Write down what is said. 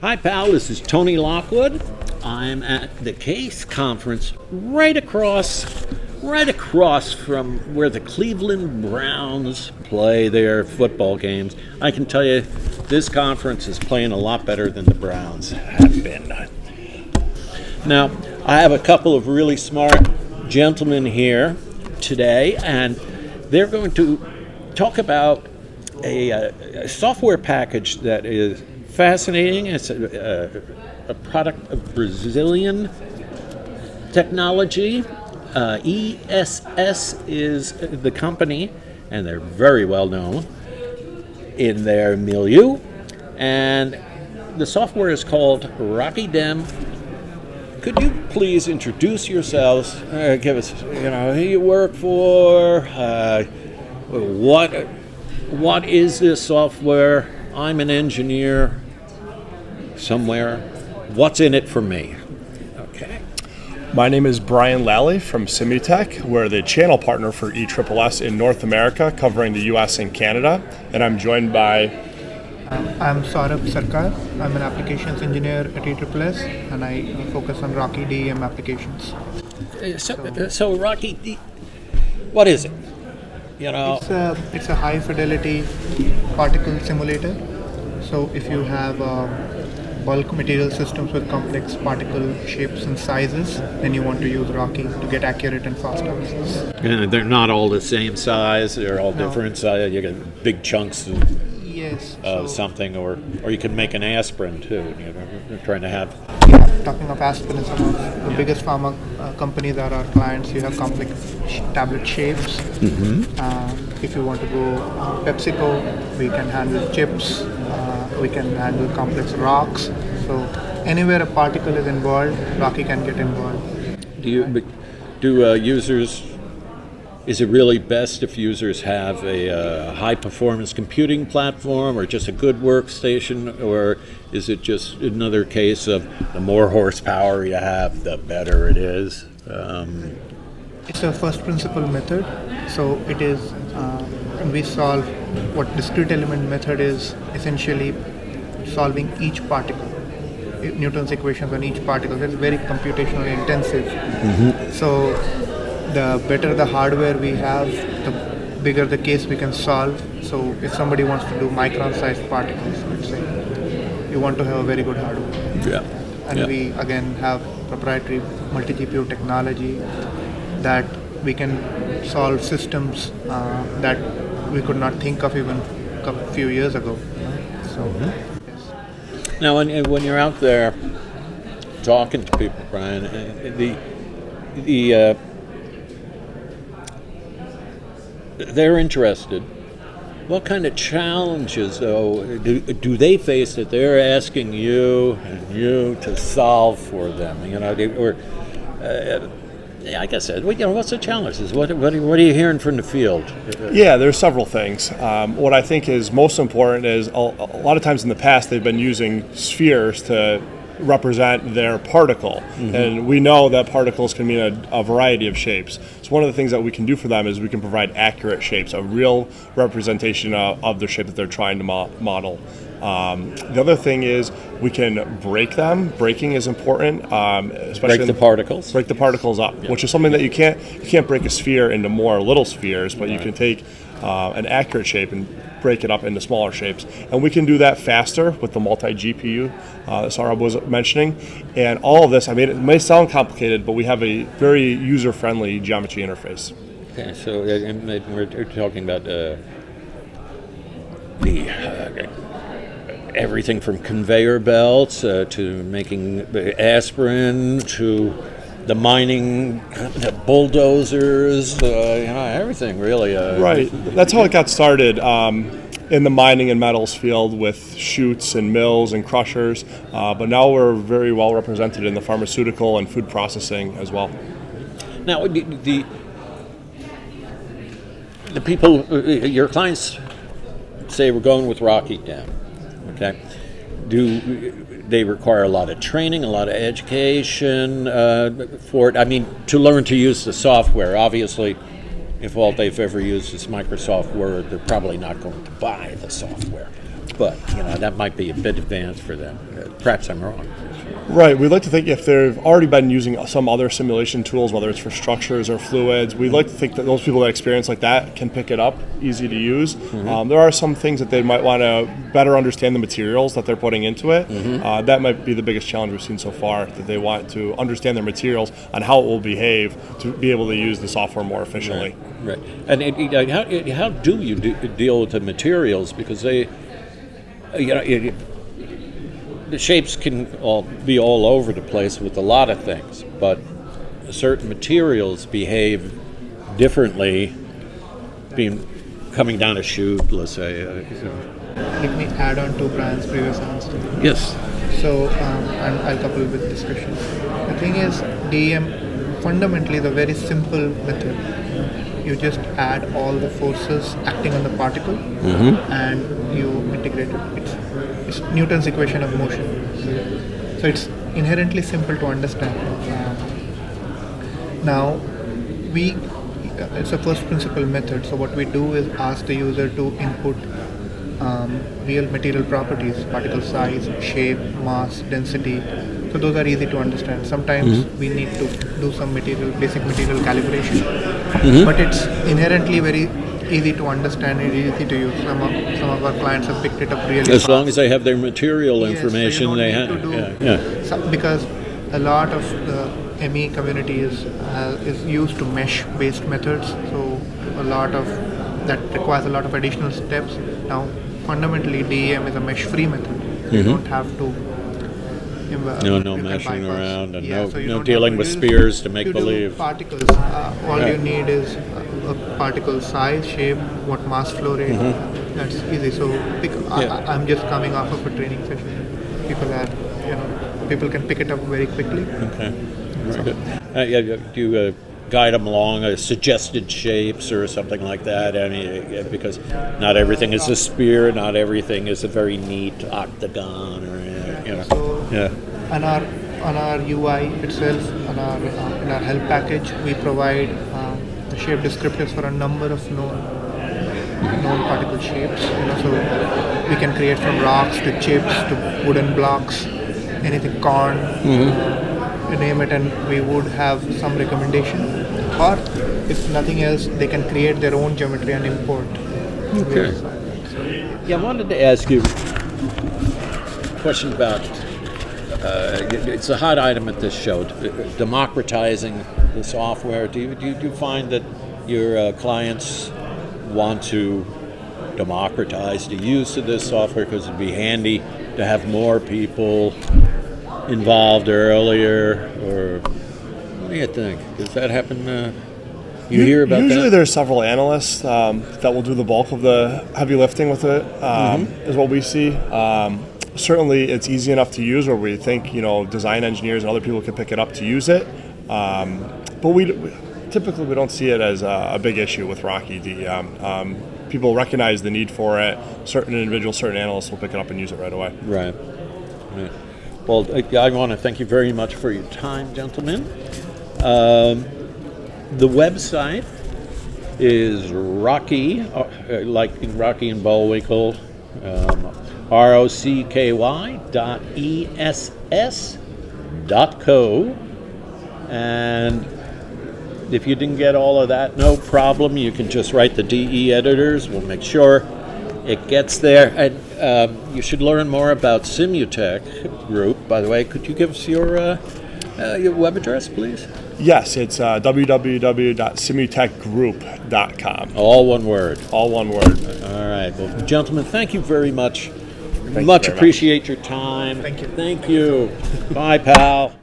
Hi, pal. This is Tony Lockwood. I'm at the CAASE conference right across from where the Cleveland Browns play their football games. I can tell you, this conference is playing a lot better than the Browns have been. Now, I have a couple of really smart gentlemen here today, and they're going to talk about a software package that is fascinating. It's a product of Brazilian technology. ESSS is the company, and they're very well known in their milieu. And the software is called Rocky DEM. Could you please introduce yourselves? Give us, who you work for. What is this software? I'm an engineer somewhere. What's in it for me? Okay. My name is Brian Lally from SimuTech. We're the channel partner for ESSS in North America, covering the US and Canada. And I'm joined by... I'm Saurabh Sarkar. I'm an applications engineer at ESSS, and I focus on Rocky DEM applications. So Rocky, what is it? It's a high fidelity particle simulator. So if you have bulk material systems with complex particle shapes and sizes, then you want to use Rocky to get accurate and fast answers. And they're not all the same size. They're all different size. You get big chunks of something, or you can make an aspirin too. They're trying to have. Talking of aspirin, some of the biggest pharma companies are our clients. You have complex tablet shapes. Mm-hmm. If you want to go PepsiCo, we can handle chips. We can handle complex rocks. So anywhere a particle is involved, Rocky can get involved. Do users? Is it really best if users have a high-performance computing platform or just a good workstation, or is it just another case of the more horsepower you have, the better it is? It's a first principle method, so it is, we solve what discrete element method is essentially solving each particle, Newton's equations on each particle. It's very computationally intensive. Mm-hmm. So the better the hardware we have, the bigger the case we can solve. So if somebody wants to do micron-sized particles, let's say, you want to have a very good hardware. Yeah. And we again have proprietary multi-GPU technology that we can solve systems that we could not think of even a few years ago. So, yes. Now, when you're out there talking to people, Brian, they're interested. What kind of challenges, though, do they face that they're asking you and you to solve for them? Like I said, what's the challenges? What are you hearing from the field? Yeah, there's several things. What I think is most important is a lot of times in the past they've been using spheres to represent their particle. Mm-hmm. And we know that particles can mean a variety of shapes. So one of the things that we can do for them is we can provide accurate shapes, a real representation of the shape that they're trying to model. The other thing is we can break them. Breaking is important, especially break the particles up, which is something that you can't break a sphere into more little spheres, but you can take an accurate shape and break it up into smaller shapes. And we can do that faster with the multi-GPU that Saurabh was mentioning. And all of this, it may sound complicated, but we have a very user-friendly geometry interface. Okay, so we're talking about everything from conveyor belts to making aspirin to the mining, the bulldozers, everything really. Right. That's how it got started in the mining and metals field with chutes and mills and crushers. But now we're very well represented in the pharmaceutical and food processing as well. Now, the people, your clients say we're going with Rocky DEM, okay? Do they require a lot of training, a lot of education for it? To learn to use the software. Obviously, if all they've ever used is Microsoft Word, they're probably not going to buy the software. but that might be a bit advanced for them. Perhaps I'm wrong. Right. We'd like to think if they've already been using some other simulation tools, whether it's for structures or fluids, we'd like to think that those people that experience like that can pick it up, easy to use. There are some things that they might want to better understand the materials that they're putting into it. That might be the biggest challenge we've seen so far, that they want to understand their materials and how it will behave to be able to use the software more efficiently. Right. And how do you deal with the materials? Because they, the shapes can be all over the place with a lot of things, but certain materials behave differently coming down a chute, let's say. Let me add on to Brian's previous answer. Yes. So, and I'll couple with discussion. The thing is, DEM fundamentally is a very simple method. You just add all the forces acting on the particle and you integrate it. It's Newton's equation of motion. So it's inherently simple to understand. Now, it's a first principle method. So what we do is ask the user to input real material properties, particle size, shape, mass, density. So those are easy to understand. Sometimes we need to do some basic material calibration, but it's inherently very easy to understand and easy to use. Some of our clients have picked it up really As fast. long as they have their material information, so you they don't have. need to do because a lot of the ME community is used to mesh-based methods. So a lot of that requires a lot of additional steps. Now, fundamentally, DEM is a mesh-free method. You don't have to. No meshing around and so you no don't dealing have with to spheres to you make do believe. Particles. All you need is a particle size, shape, what mass flow rate. That's easy. So I'm just coming off of a training session. People can pick it up very quickly. Okay. Very good. Do you guide them along suggested shapes or something like that? I mean, because not everything is a spear, not everything is a very neat octagon, or On our UI itself, in our help package, we provide the shape descriptors for a number of known particle shapes. So we can create from rocks to chips to wooden blocks, anything, corn. You name it, and we would have some recommendation. Or if nothing else, they can create their own geometry and import. Okay. I wanted to ask you a question about. It's a hot item at this show, democratizing the software. Do you find that your clients want to democratize the use of this software because it'd be handy to have more people involved earlier, or what do you think? Does that happen? You hear about that? Usually there's several analysts that will do the bulk of the heavy lifting with it, is what we see. Certainly it's easy enough to use where we think, design engineers and other people can pick it up to use it. But we typically don't see it as a big issue with Rocky DEM. People recognize the need for it. Certain individuals, certain analysts will pick it up and use it right away. Right. Well, I want to thank you very much for your time, gentlemen. The website is Rocky, like Rocky and Bullwinkle, ROCKY.ESS.co. And if you didn't get all of that, no problem. You can just write the DE editors. We'll make sure it gets there. And you should learn more about SimuTech Group. By the way, could you give us your web address, please? Yes, it's www.simutechgroup.com. All one word. All one word. All right. Well, gentlemen, thank you very much. Thank you Much very appreciate your time. Thank you. Thank you. Bye, pal.